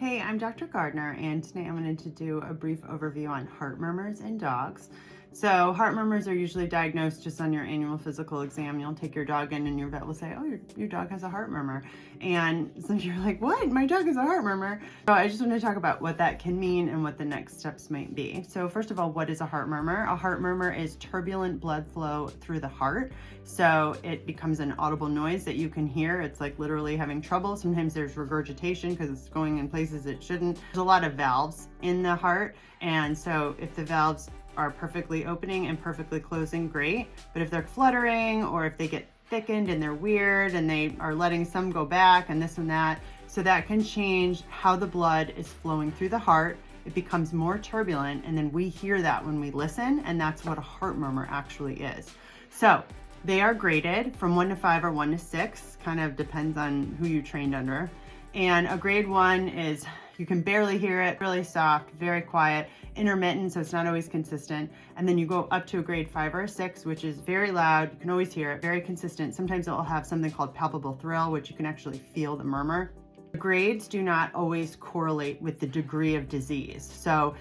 Hey, I'm Dr. Gardner, and today I'm going to do a brief overview on heart murmurs in dogs. So heart murmurs are usually diagnosed just on your annual physical exam. You'll take your dog in and your vet will say, oh, your dog has a heart murmur. And so you're like, what? My dog has a heart murmur. So I just want to talk about what that can mean and what the next steps might be. So first of all, what is a heart murmur? A heart murmur is turbulent blood flow through the heart. So it becomes an audible noise that you can hear. It's like literally having trouble. Sometimes there's regurgitation because it's going in places it shouldn't. There's a lot of valves in the heart. And so if the valves are perfectly opening and perfectly closing, great. But if they're fluttering or if they get thickened and they're weird and they are letting some go back and this and that, so that can change how the blood is flowing through the heart. It becomes more turbulent, and then we hear that when we listen, and that's what a heart murmur actually is. So they are graded from 1 to 5 or 1 to 6, kind of depends on who you trained under. And a grade 1 is you can barely hear it, really soft, very quiet, intermittent, so it's not always consistent. And then you go up to a grade 5 or a 6, which is very loud. You can always hear it, very consistent. Sometimes it will have something called palpable thrill, which you can actually feel the murmur. The grades do not always correlate with the degree of disease. So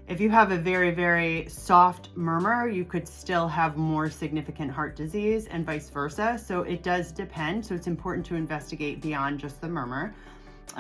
if you have a very, very soft murmur, you could still have more significant heart disease and vice versa. So it does depend. So it's important to investigate beyond just the murmur.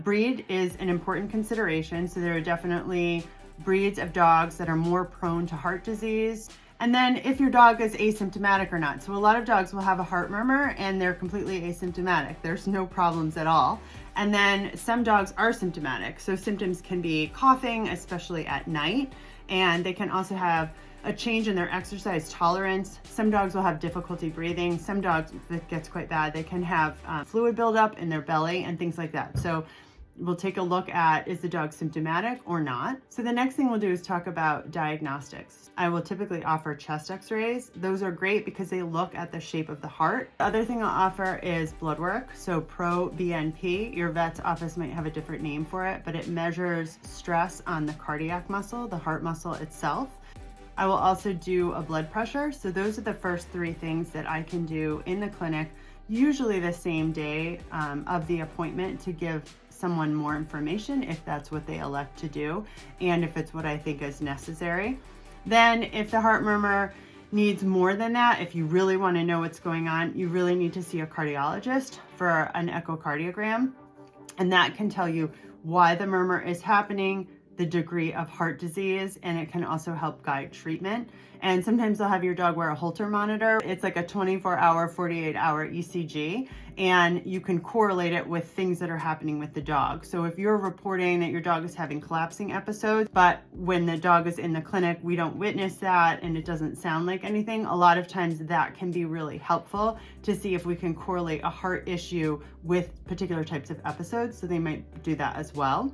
Breed is an important consideration. So there are definitely breeds of dogs that are more prone to heart disease. And then if your dog is asymptomatic or not. So a lot of dogs will have a heart murmur and they're completely asymptomatic. There's no problems at all. And then some dogs are symptomatic. So symptoms can be coughing, especially at night. And they can also have a change in their exercise tolerance. Some dogs will have difficulty breathing. Some dogs, if it gets quite bad, they can have fluid buildup in their belly and things like that. So we'll take a look at, is the dog symptomatic or not? So the next thing we'll do is talk about diagnostics. I will typically offer chest x-rays. Those are great because they look at the shape of the heart. The other thing I'll offer is blood work. So pro-BNP, your vet's office might have a different name for it, but it measures stress on the cardiac muscle, the heart muscle itself. I will also do a blood pressure. So those are the first 3 things that I can do in the clinic, usually the same day of the appointment, to give someone more information if that's what they elect to do and if it's what I think is necessary. Then if the heart murmur needs more than that, if you really want to know what's going on, you really need to see a cardiologist for an echocardiogram, and that can tell you why the murmur is happening, the degree of heart disease, and it can also help guide treatment. And sometimes they'll have your dog wear a Holter monitor. It's like a 24-hour, 48-hour ECG, and you can correlate it with things that are happening with the dog. So if you're reporting that your dog is having collapsing episodes, but when the dog is in the clinic, we don't witness that and it doesn't sound like anything, a lot of times that can be really helpful to see if we can correlate a heart issue with particular types of episodes. So they might do that as well.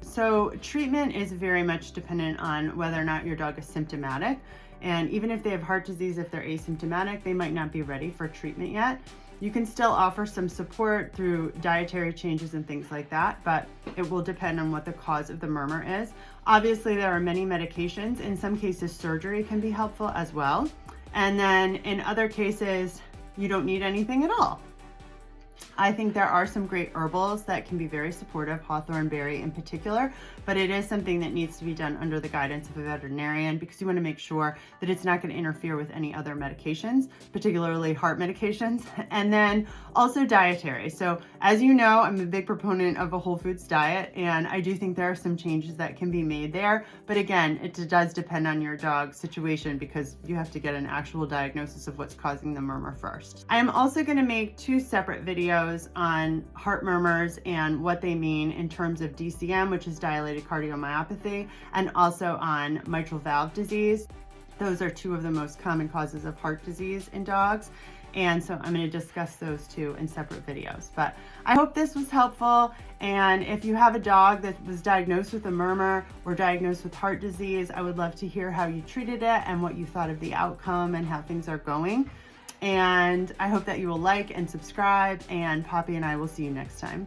So treatment is very much dependent on whether or not your dog is symptomatic. And even if they have heart disease, if they're asymptomatic, they might not be ready for treatment yet. You can still offer some support through dietary changes and things like that, but it will depend on what the cause of the murmur is. Obviously, there are many medications. In some cases, surgery can be helpful as well. And then in other cases, you don't need anything at all. I think there are some great herbals that can be very supportive, hawthorn berry in particular, but it is something that needs to be done under the guidance of a veterinarian because you want to make sure that it's not going to interfere with any other medications, particularly heart medications, and then also dietary. So as you know, I'm a big proponent of a whole foods diet, and I do think there are some changes that can be made there. But again, it does depend on your dog's situation because you have to get an actual diagnosis of what's causing the murmur first. I am also going to make 2 separate videos on heart murmurs and what they mean in terms of DCM, which is dilated cardiomyopathy, and also on mitral valve disease. Those are 2 of the most common causes of heart disease in dogs. And so I'm going to discuss those 2 in separate videos. But I hope this was helpful. And if you have a dog that was diagnosed with a murmur or diagnosed with heart disease, I would love to hear how you treated it and what you thought of the outcome and how things are going. And I hope that you will like and subscribe, and Poppy and I will see you next time.